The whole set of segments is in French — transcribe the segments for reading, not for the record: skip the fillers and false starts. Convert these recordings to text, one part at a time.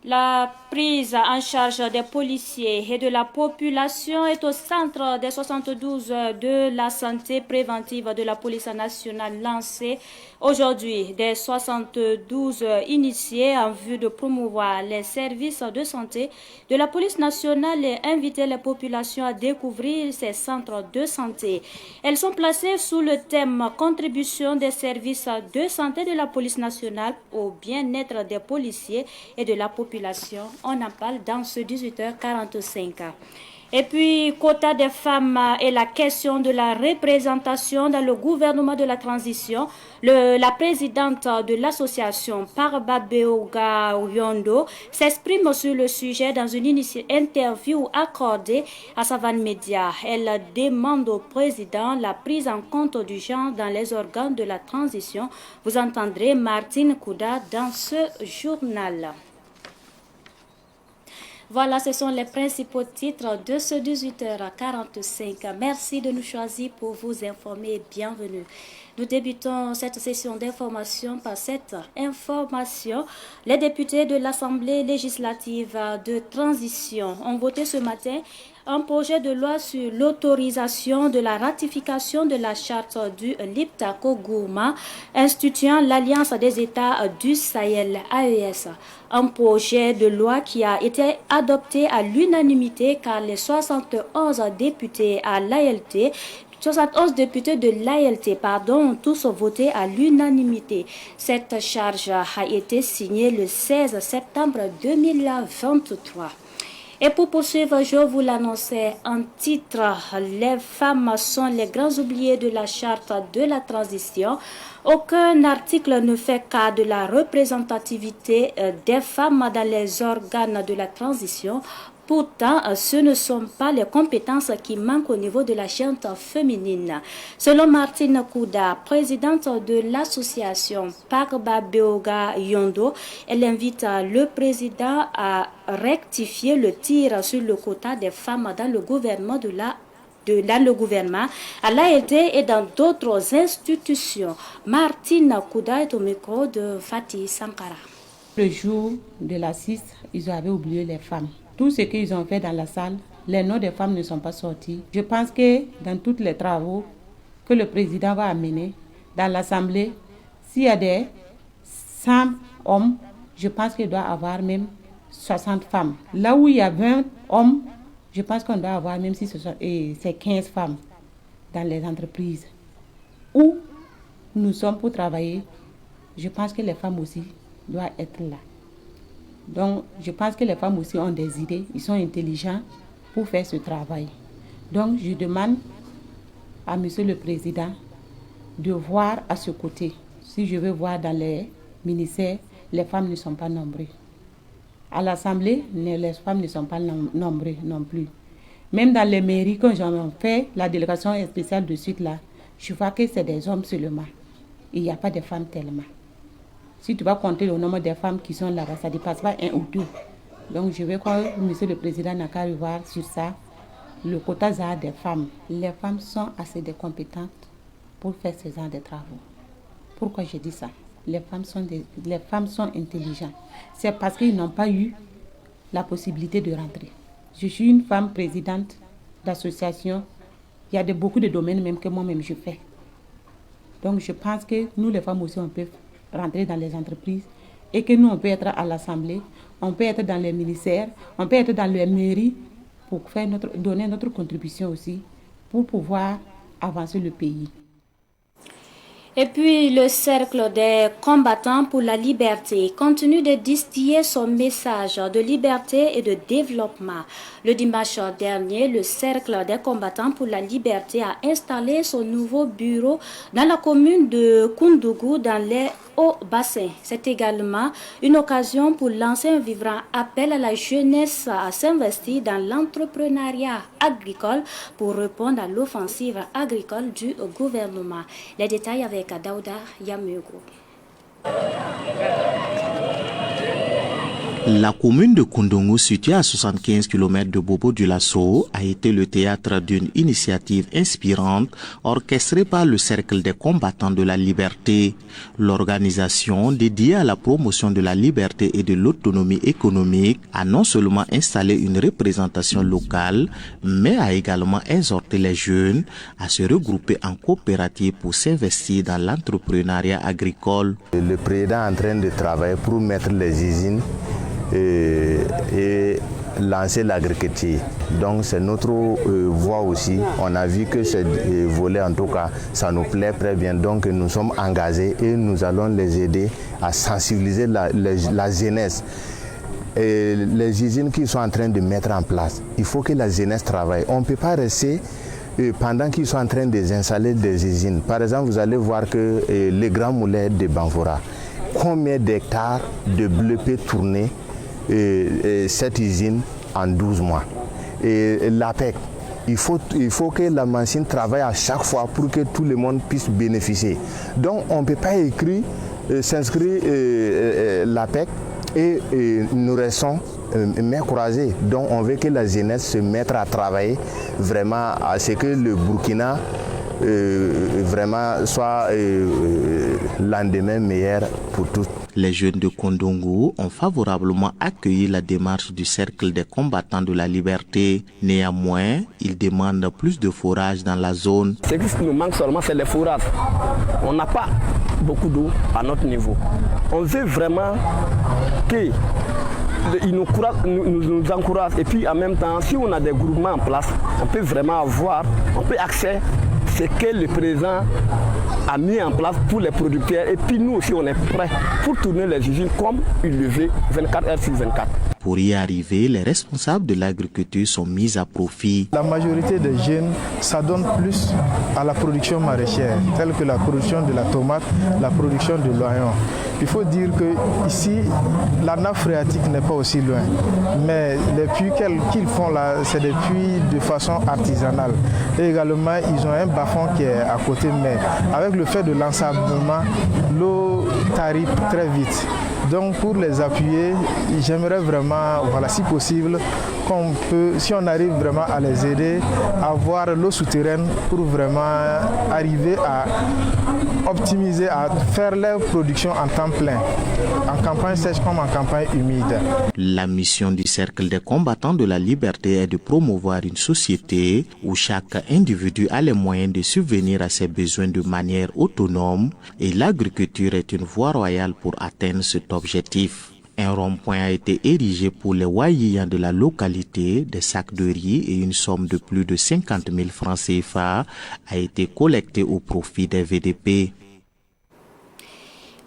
La prise en charge des policiers et de la population est au centre des 72 de la santé préventive de la police nationale lancée aujourd'hui. Des 72 initiés en vue de promouvoir les services de santé de la police nationale et inviter les populations à découvrir ces centres de santé. Elles sont placées sous le thème contribution des services de santé de la police nationale au bien-être des policiers et de la population. On en parle dans ce 18h45. Et puis, quota des femmes et la question de la représentation dans le gouvernement de la transition. La présidente de l'association Parba Beoga Yondo s'exprime sur le sujet dans une interview accordée à Savane Média. Elle demande au président la prise en compte du genre dans les organes de la transition. Vous entendrez Martine Kouda dans ce journal. Voilà, ce sont les principaux titres de ce 18h45. Merci de nous choisir pour vous informer et bienvenue. Nous débutons cette session d'information par cette information. Les députés de l'Assemblée législative de transition ont voté ce matin un projet de loi sur l'autorisation de la ratification de la charte du Liptako-Gourma instituant l'Alliance des États du Sahel, AES. Un projet de loi qui a été adopté à l'unanimité car les 71 députés à l'ALT 71 députés de l'ALT ont tous voté à l'unanimité. Cette charge a été signée le 16 septembre 2023. Et pour poursuivre, je vous l'annonçais en titre, les femmes sont les grands oubliés de la charte de la transition. Aucun article ne fait cas de la représentativité des femmes dans les organes de la transition. Pourtant, ce ne sont pas les compétences qui manquent au niveau de la gente féminine. Selon Martine Kouda, présidente de l'association Parba Beoga Yondo, elle invite le président à rectifier le tir sur le quota des femmes dans le gouvernement dans le gouvernement, à l'ALT et dans d'autres institutions. Martine Kouda est au micro de Fatih Sankara. Le jour de la 6, ils avaient oublié les femmes. Tout ce qu'ils ont fait dans la salle, les noms des femmes ne sont pas sortis. Je pense que dans tous les travaux que le président va amener dans l'Assemblée, s'il y a des 100 hommes, je pense qu'il doit y avoir même 60 femmes. Là où il y a 20 hommes, je pense qu'on doit avoir même si c'est 15 femmes dans les entreprises. Où nous sommes pour travailler, je pense que les femmes aussi doivent être là. Donc, je pense que les femmes aussi ont des idées, ils sont intelligents pour faire ce travail. Donc, je demande à Monsieur le Président de voir à ce côté. Si je veux voir dans les ministères, les femmes ne sont pas nombreuses. À l'Assemblée, les femmes ne sont pas nombreuses non plus. Même dans les mairies, quand j'en fais la délégation spéciale de suite là, je vois que c'est des hommes seulement. Il n'y a pas de femmes tellement. Si tu vas compter le nombre de femmes qui sont là-bas, ça ne dépasse pas un ou deux. Donc je veux que Monsieur le Président n'a qu'à revoir sur ça, le quota des femmes. Les femmes sont assez compétentes pour faire ce genre de travaux. Pourquoi je dis ça? Les femmes sont intelligentes. C'est parce qu'ils n'ont pas eu la possibilité de rentrer. Je suis une femme présidente d'association. Il y a beaucoup de domaines même que moi-même je fais. Donc je pense que nous les femmes aussi on peut rentrer dans les entreprises et que nous on peut être à l'Assemblée, on peut être dans les ministères, on peut être dans les mairies pour donner notre contribution aussi pour pouvoir avancer le pays. Et puis le cercle des combattants pour la liberté continue de distiller son message de liberté et de développement. Le dimanche dernier, le cercle des combattants pour la liberté a installé son nouveau bureau dans la commune de Koundougou dans les Hauts-Bassins. C'est également une occasion pour lancer un vibrant appel à la jeunesse à s'investir dans l'entrepreneuriat agricole pour répondre à l'offensive agricole du gouvernement. Les détails avec Daouda Yamugo. La commune de Koundongo, située à 75 km de Bobo-Dioulasso, a été le théâtre d'une initiative inspirante orchestrée par le Cercle des combattants de la liberté. L'organisation dédiée à la promotion de la liberté et de l'autonomie économique a non seulement installé une représentation locale, mais a également exhorté les jeunes à se regrouper en coopérative pour s'investir dans l'entrepreneuriat agricole. Le président est en train de travailler pour mettre les usines et lancer l'agriculture. Donc c'est notre voie aussi. On a vu que ce volet, en tout cas, ça nous plaît très bien. Donc nous sommes engagés et nous allons les aider à sensibiliser la jeunesse. Et les usines qu'ils sont en train de mettre en place, il faut que la jeunesse travaille. On ne peut pas rester pendant qu'ils sont en train d'installer des usines. Par exemple, vous allez voir que les grands moulins de Banfora, combien d'hectares de blé peut tourner cette usine en 12 mois. Et l'APEC, il faut que la machine travaille à chaque fois pour que tout le monde puisse bénéficier. Donc on ne peut pas s'inscrire l'APEC et nous restons mains croisées. Donc on veut que la jeunesse se mette à travailler vraiment à ce que le Burkina vraiment soit lendemain meilleur pour tous. Les jeunes de Koundongo ont favorablement accueilli la démarche du Cercle des combattants de la liberté. Néanmoins, ils demandent plus de forages dans la zone. Ce qui nous manque seulement, c'est les forages. On n'a pas beaucoup d'eau à notre niveau. On veut vraiment qu'ils nous encouragent. Et puis en même temps, si on a des groupements en place, on peut vraiment on peut accéder ce que le président a mis en place pour les producteurs. Et puis nous aussi, on est prêts pour tourner les usines comme il le veut, 24 heures sur 24. Pour y arriver, les responsables de l'agriculture sont mis à profit. La majorité des jeunes s'adonnent plus à la production maraîchère, telle que la production de la tomate, la production de l'oignon. Il faut dire qu'ici, la nappe phréatique n'est pas aussi loin. Mais les puits qu'ils font là, c'est des puits de façon artisanale. Et également, ils ont un bas-fond qui est à côté. Mais avec le fait de l'ensablement, l'eau tarit très vite. Donc pour les appuyer, j'aimerais vraiment, si possible, si on arrive vraiment à les aider à avoir l'eau souterraine pour vraiment arriver à optimiser, à faire leur production en temps plein, en campagne sèche comme en campagne humide. La mission du Cercle des combattants de la liberté est de promouvoir une société où chaque individu a les moyens de subvenir à ses besoins de manière autonome et l'agriculture est une voie royale pour atteindre cet objectif. Un rond-point a été érigé pour les Wayiyans de la localité. Des sacs de riz et une somme de plus de 50 000 francs CFA a été collectée au profit des VDP.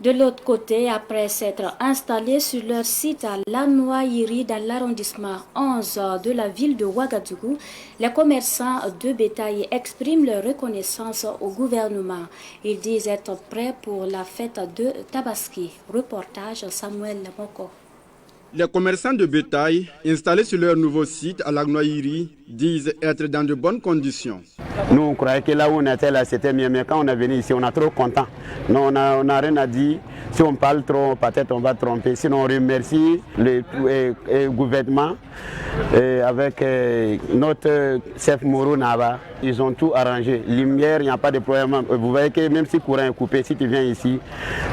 De l'autre côté, après s'être installés sur leur site à Lanoua-Yiri dans l'arrondissement 11 de la ville de Ouagadougou, les commerçants de bétail expriment leur reconnaissance au gouvernement. Ils disent être prêts pour la fête de Tabaski. Reportage Samuel Moko. Les commerçants de bétail installés sur leur nouveau site à Lanoua-Yiri disent être dans de bonnes conditions. Nous, on croyait que là où on était, là, c'était mieux. Mais quand on est venu ici, on est trop content. Non, on n'a rien à dire. Si on parle trop, peut-être on va tromper. Sinon, on remercie le gouvernement avec notre chef Mourou Nava. Ils ont tout arrangé. Lumière, il n'y a pas de problème. Vous voyez que même si le courant est coupé, si tu viens ici,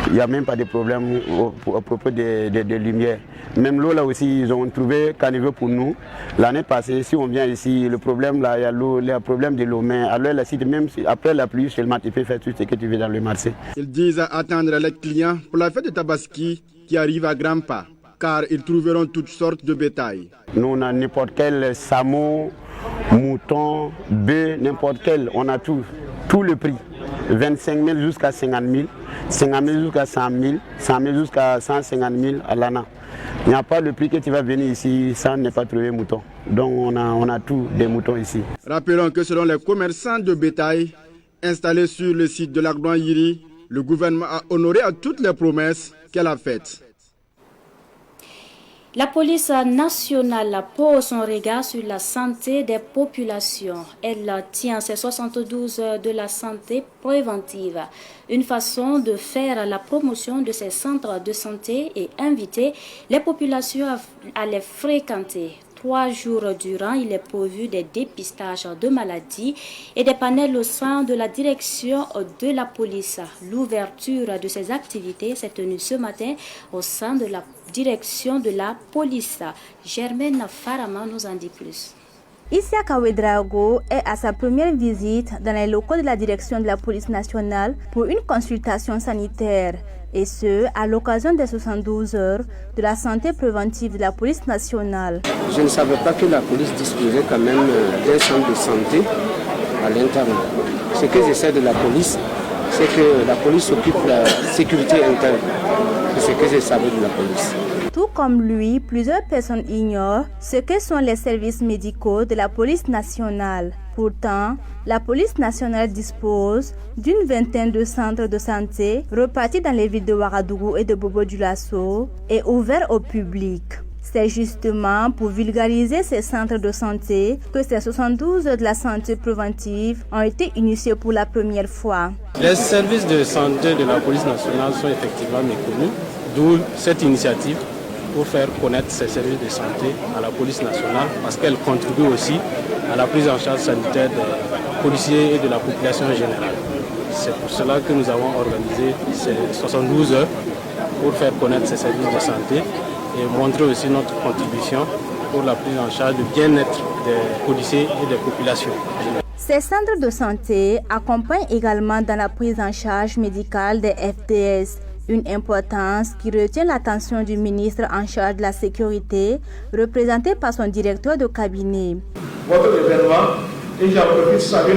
il n'y a même pas de problème au propos de lumière. Même l'eau, là aussi, ils ont trouvé caniveau pour nous. L'année passée, si on vient ici, le problème, là, il y a l'eau, il y a le problème de l'eau. Mais alors, là, même si, après la pluie, seulement, tu peux faire tout ce que tu veux dans le marché. Ils disent attendre les clients pour la fête de Tabaski qui arrive à grands pas, car ils trouveront toutes sortes de bétail. Nous, on a n'importe quel samo, mouton, bœuf, n'importe quel. On a tout le prix. 25 000 jusqu'à 50 000, 50 000 jusqu'à 100 000, 100 000 jusqu'à 150 000 à l'année. Il n'y a pas le prix que tu vas venir ici sans ne pas trouver mouton. Donc on a tout des moutons ici. Rappelons que selon les commerçants de bétail installés sur le site de Lanoua-Yiri, le gouvernement a honoré à toutes les promesses qu'elle a faites. La police nationale pose son regard sur la santé des populations. Elle tient ses 72 heures de la santé préventive, une façon de faire la promotion de ces centres de santé et inviter les populations à les fréquenter. 3 jours durant, il est prévu des dépistages de maladies et des panels au sein de la direction de la police. L'ouverture de ces activités s'est tenue ce matin au sein de la direction de la police. Germaine Farama nous en dit plus. Isiaka Ouedraogo est à sa première visite dans les locaux de la direction de la police nationale pour une consultation sanitaire. Et ce, à l'occasion des 72 heures de la santé préventive de la police nationale. Je ne savais pas que la police disposait quand même d'un centre de santé à l'interne. Ce que je sais de la police, c'est que la police s'occupe de la sécurité interne. C'est ce que je savais de la police. Tout comme lui, plusieurs personnes ignorent ce que sont les services médicaux de la police nationale. Pourtant, la police nationale dispose d'une vingtaine de centres de santé repartis dans les villes de Ouagadougou et de Bobo-Dioulasso et ouverts au public. C'est justement pour vulgariser ces centres de santé que ces 72 heures de la santé préventive ont été initiés pour la première fois. Les services de santé de la police nationale sont effectivement méconnus, d'où cette initiative pour faire connaître ces services de santé à la police nationale parce qu'elle contribue aussi à la prise en charge sanitaire des policiers et de la population générale. C'est pour cela que nous avons organisé ces 72 heures pour faire connaître ces services de santé et montrer aussi notre contribution pour la prise en charge du bien-être des policiers et des populations. Ces centres de santé accompagnent également dans la prise en charge médicale des FDS, une importance qui retient l'attention du ministre en charge de la sécurité, représenté par son directeur de cabinet. Votre événement, et j'en profite de saluer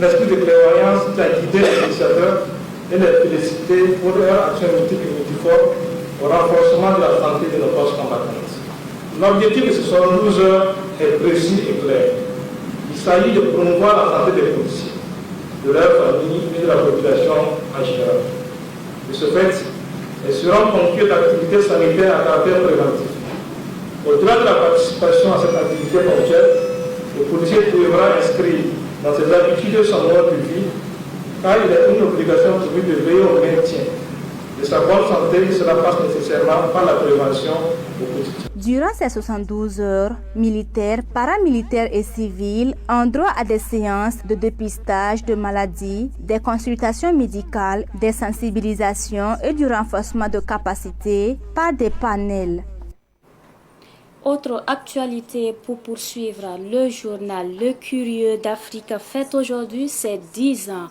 l'esprit de clairvoyance qui a guidé les initiateurs et les féliciter pour leur action multiple et multiforme au renforcement de la santé de nos forces combattantes. L'objectif de ces 72 heures est précis et clair. Il s'agit de promouvoir la santé des policiers, de leurs familles et de la population en général. De ce fait, elles seront ponctuées d'activités sanitaires à caractère préventif. Au-delà de la participation à cette activité ponctuelle, le policier devra inscrire dans ses habitudes son mode de vie, car il est une obligation pour lui de veiller au maintien de sa bonne santé, et cela passe nécessairement par la prévention au quotidien. Durant ces 72 heures, militaires, paramilitaires et civils ont droit à des séances de dépistage de maladies, des consultations médicales, des sensibilisations et du renforcement de capacités par des panels. Autre actualité pour poursuivre, le journal Le Curieux d'Afrique fête aujourd'hui ses 10 ans.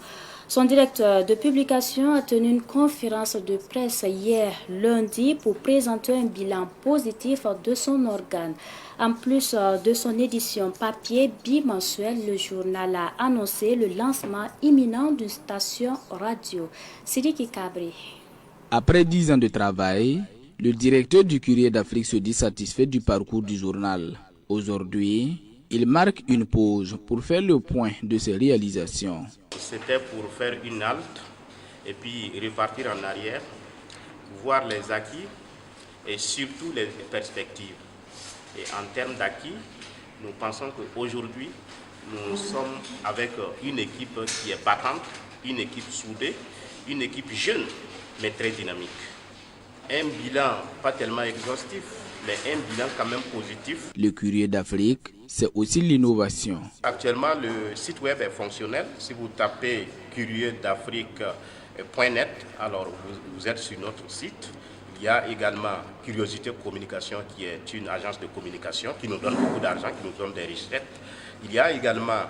Son directeur de publication a tenu une conférence de presse hier lundi pour présenter un bilan positif de son organe. En plus de son édition papier bimensuelle, le journal a annoncé le lancement imminent d'une station radio. Sidiki Kabri. Après 10 ans de travail, le directeur du Curieux d'Afrique se dit satisfait du parcours du journal. Aujourd'hui, il marque une pause pour faire le point de ses réalisations. C'était pour faire une halte et puis repartir en arrière, voir les acquis et surtout les perspectives. Et en termes d'acquis, nous pensons qu'aujourd'hui, nous sommes avec une équipe qui est battante, une équipe soudée, une équipe jeune mais très dynamique. Un bilan pas tellement exhaustif, mais un bilan quand même positif. Le Curieux d'Afrique, c'est aussi l'innovation. Actuellement, le site web est fonctionnel. Si vous tapez curieusdafrique.net, alors vous êtes sur notre site. Il y a également Curiosité Communication, qui est une agence de communication qui nous donne beaucoup d'argent, qui nous donne des recettes. Il y a également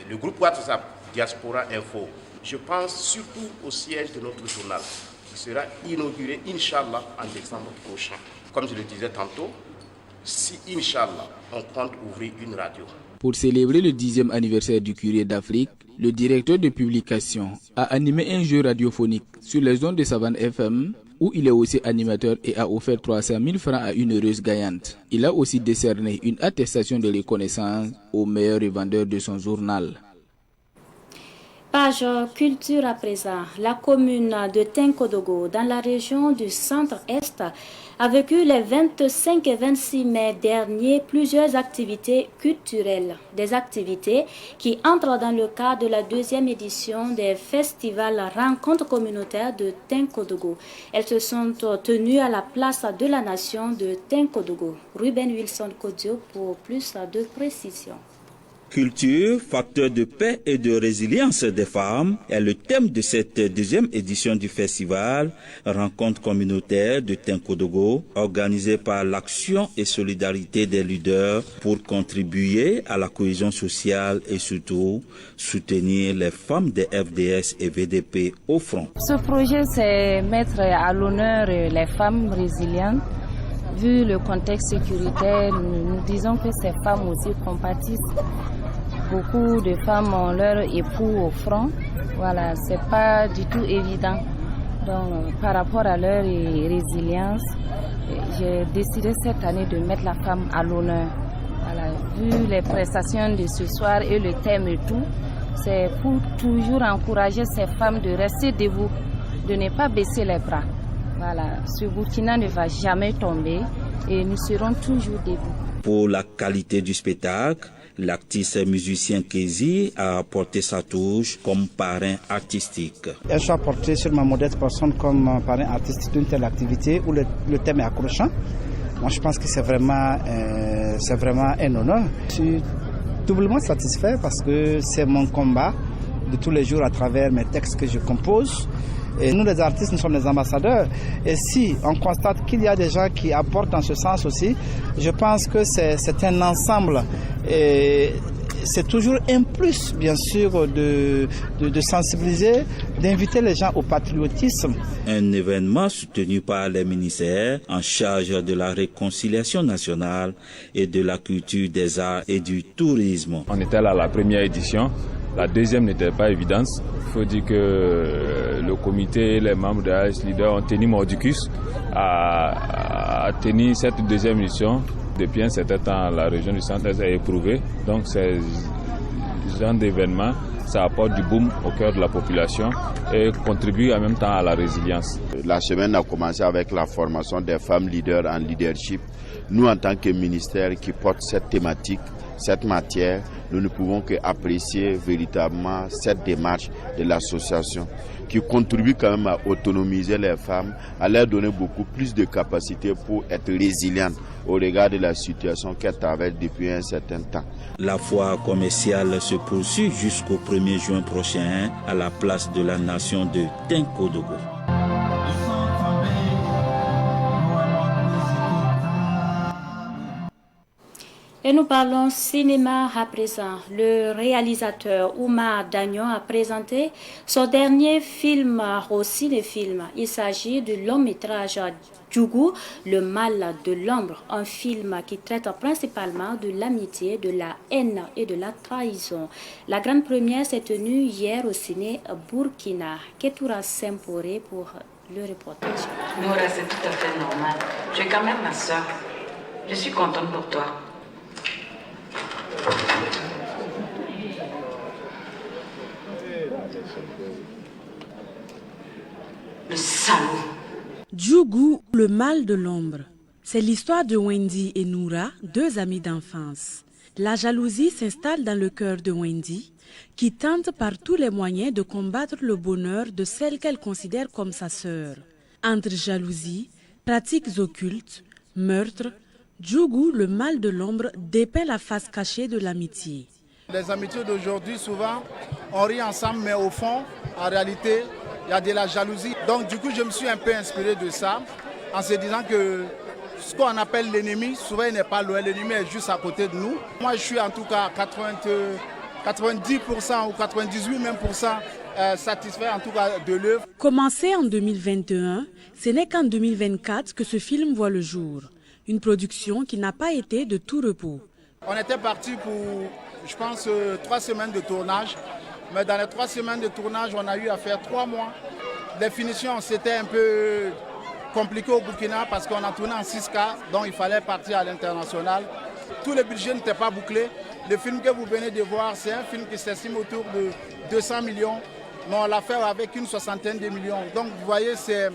le groupe WhatsApp Diaspora Info. Je pense surtout au siège de notre journal, qui sera inauguré, Inch'Allah, en décembre prochain. Comme je le disais tantôt, si, Inch'Allah, on compte ouvrir une radio. Pour célébrer le 10e anniversaire du Curieux d'Afrique, le directeur de publication a animé un jeu radiophonique sur les ondes de Savane FM, où il est aussi animateur et a offert 300 000 francs à une heureuse gagnante. Il a aussi décerné une attestation de reconnaissance au meilleur revendeur de son journal. Page culture à présent. La commune de Tenkodogo, dans la région du centre-est, a vécu les 25 et 26 mai dernier plusieurs activités culturelles. Des activités qui entrent dans le cadre de la 2e édition des festivals Rencontres communautaires de Tenkodogo. Elles se sont tenues à la place de la nation de Tenkodogo. Ruben Wilson Kodio pour plus de précision. Culture, facteur de paix et de résilience des femmes est le thème de cette 2e édition du festival Rencontre communautaire de Tenkodogo, organisée par l'Action et Solidarité des leaders pour contribuer à la cohésion sociale et surtout soutenir les femmes des FDS et VDP au front. Ce projet, c'est mettre à l'honneur les femmes résilientes. Vu le contexte sécuritaire, nous disons que ces femmes aussi compatissent. Beaucoup de femmes ont leur époux au front. Voilà, c'est pas du tout évident. Donc, par rapport à leur résilience, j'ai décidé cette année de mettre la femme à l'honneur. Voilà, vu les prestations de ce soir et le thème et tout, c'est pour toujours encourager ces femmes de rester debout, de ne pas baisser les bras. Voilà, ce Burkina ne va jamais tomber et nous serons toujours debout. Pour la qualité du spectacle, l'artiste musicien Kézi a apporté sa touche comme parrain artistique. Un choix porté sur ma modeste personne comme parrain artistique d'une telle activité où le thème est accrochant. Moi, je pense que c'est vraiment un honneur. Je suis doublement satisfait parce que c'est mon combat de tous les jours à travers mes textes que je compose. Et nous, les artistes, nous sommes les ambassadeurs. Et si on constate qu'il y a des gens qui apportent dans ce sens aussi, je pense que c'est un ensemble. Et c'est toujours un plus, bien sûr, de sensibiliser, d'inviter les gens au patriotisme. Un événement soutenu par les ministères en charge de la réconciliation nationale et de la culture, des arts et du tourisme. On était là à la première édition. La deuxième n'était pas évidente. Il faut dire que le comité et les membres de AS Leader ont tenu mordicus à tenir cette deuxième édition. Depuis un certain temps, la région du centre-est est éprouvée. Donc, ces genre d'événements, ça apporte du boom au cœur de la population et contribue en même temps à la résilience. La semaine a commencé avec la formation des femmes leaders en leadership. Nous, en tant que ministère qui porte cette thématique, cette matière, nous ne pouvons qu'apprécier véritablement cette démarche de l'association qui contribue quand même à autonomiser les femmes, à leur donner beaucoup plus de capacités pour être résilientes au regard de la situation qu'elles traversent depuis un certain temps. La foire commerciale se poursuit jusqu'au 1er juin prochain à la place de la nation de Tenkodogo. Et nous parlons cinéma à présent. Le réalisateur Oumar Dagnon a présenté son dernier film au cinéfilm. Il s'agit du long-métrage Djougou, le mal de l'ombre, un film qui traite principalement de l'amitié, de la haine et de la trahison. La grande première s'est tenue hier au ciné Burkina. Ketoura Sempore pour le reportage. Nora, c'est tout à fait normal. Tu es quand même ma soeur. Je suis contente pour toi. Le salaud. Djougou, le mal de l'ombre. C'est l'histoire de Wendy et Noura, deux amies d'enfance. La jalousie s'installe dans le cœur de Wendy, qui tente par tous les moyens de combattre le bonheur de celle qu'elle considère comme sa sœur. Entre jalousie, pratiques occultes, meurtres, Djougou, le mal de l'ombre, dépeint la face cachée de l'amitié. Les amitiés d'aujourd'hui, souvent, on rit ensemble, mais au fond, en réalité, il y a de la jalousie. Donc du coup, je me suis un peu inspiré de ça, en se disant que ce qu'on appelle l'ennemi, souvent il n'est pas loin, l'ennemi est juste à côté de nous. Moi, je suis en tout cas 90% ou 98% même satisfait en tout cas de l'œuvre. Commencé en 2021, ce n'est qu'en 2024 que ce film voit le jour. Une production qui n'a pas été de tout repos. On était parti pour, je pense, 3 semaines de tournage. Mais dans les 3 semaines de tournage, on a eu à faire 3 mois. Les finitions, c'était un peu compliqué au Burkina parce qu'on a tourné en 6K, donc il fallait partir à l'international. Tous les budgets n'étaient pas bouclés. Le film que vous venez de voir, c'est un film qui s'estime autour de 200 millions. Mais on l'a fait avec une soixantaine de millions. Donc vous voyez, c'est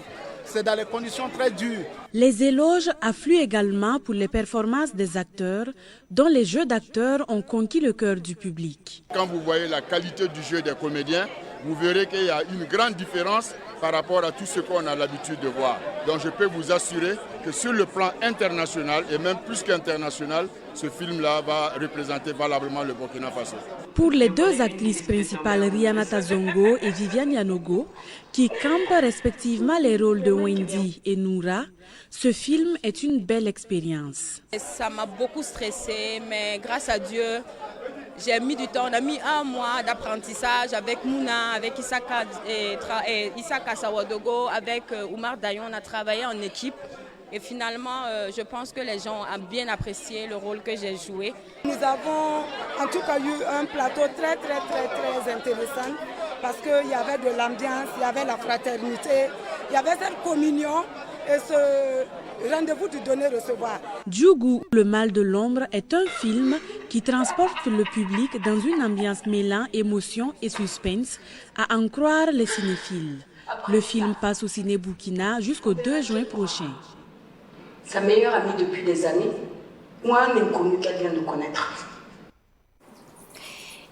dans les conditions très dures. Les éloges affluent également pour les performances des acteurs, dont les jeux d'acteurs ont conquis le cœur du public. Quand vous voyez la qualité du jeu des comédiens, vous verrez qu'il y a une grande différence par rapport à tout ce qu'on a l'habitude de voir. Donc je peux vous assurer que sur le plan international, et même plus qu'international, ce film-là va représenter valablement le Burkina Faso. Pour les deux actrices principales, Rihanna Tazongo et Viviane Yanogo, qui campent respectivement les rôles de Wendy et Noura, ce film est une belle expérience. Ça m'a beaucoup stressée, mais grâce à Dieu, j'ai mis du temps. On a mis 1 mois d'apprentissage avec Mouna, avec Isaka Sawadogo, avec Oumar Dayon. On a travaillé en équipe. Et finalement, je pense que les gens ont bien apprécié le rôle que j'ai joué. Nous avons en tout cas eu un plateau très intéressant parce qu'il y avait de l'ambiance, il y avait la fraternité, il y avait cette communion et ce rendez-vous du donner-recevoir. Djougou, le mal de l'ombre est un film qui transporte le public dans une ambiance mêlant émotion et suspense, à en croire les cinéphiles. Le film passe au Ciné Burkina jusqu'au 2 juin prochain. Sa meilleure amie depuis des années, ou un inconnu qu'elle vient de connaître.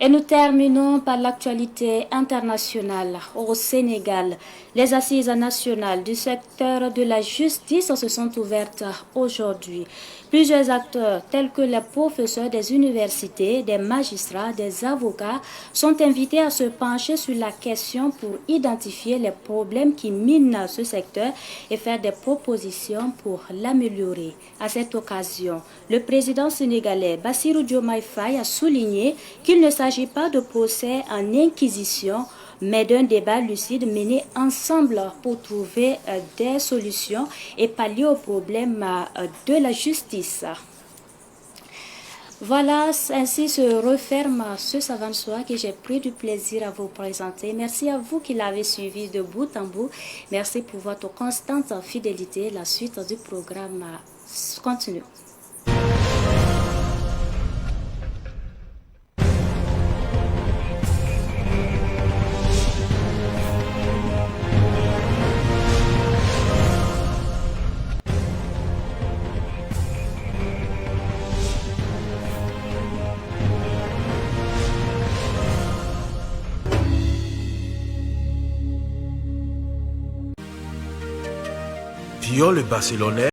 Et nous terminons par l'actualité internationale. Au Sénégal, les assises nationales du secteur de la justice se sont ouvertes aujourd'hui. Plusieurs acteurs tels que les professeurs des universités, des magistrats, des avocats sont invités à se pencher sur la question pour identifier les problèmes qui minent ce secteur et faire des propositions pour l'améliorer. À cette occasion, le président sénégalais Bassirou Diomaye Faye a souligné qu'il ne s'agit pas de procès en inquisition, mais d'un débat lucide mené ensemble pour trouver des solutions et pallier aux problèmes de la justice. Voilà, ainsi se referme ce Savane Soir que j'ai pris du plaisir à vous présenter. Merci à vous qui l'avez suivi de bout en bout. Merci pour votre constante fidélité. La suite du programme continue. Viol le Barcelonais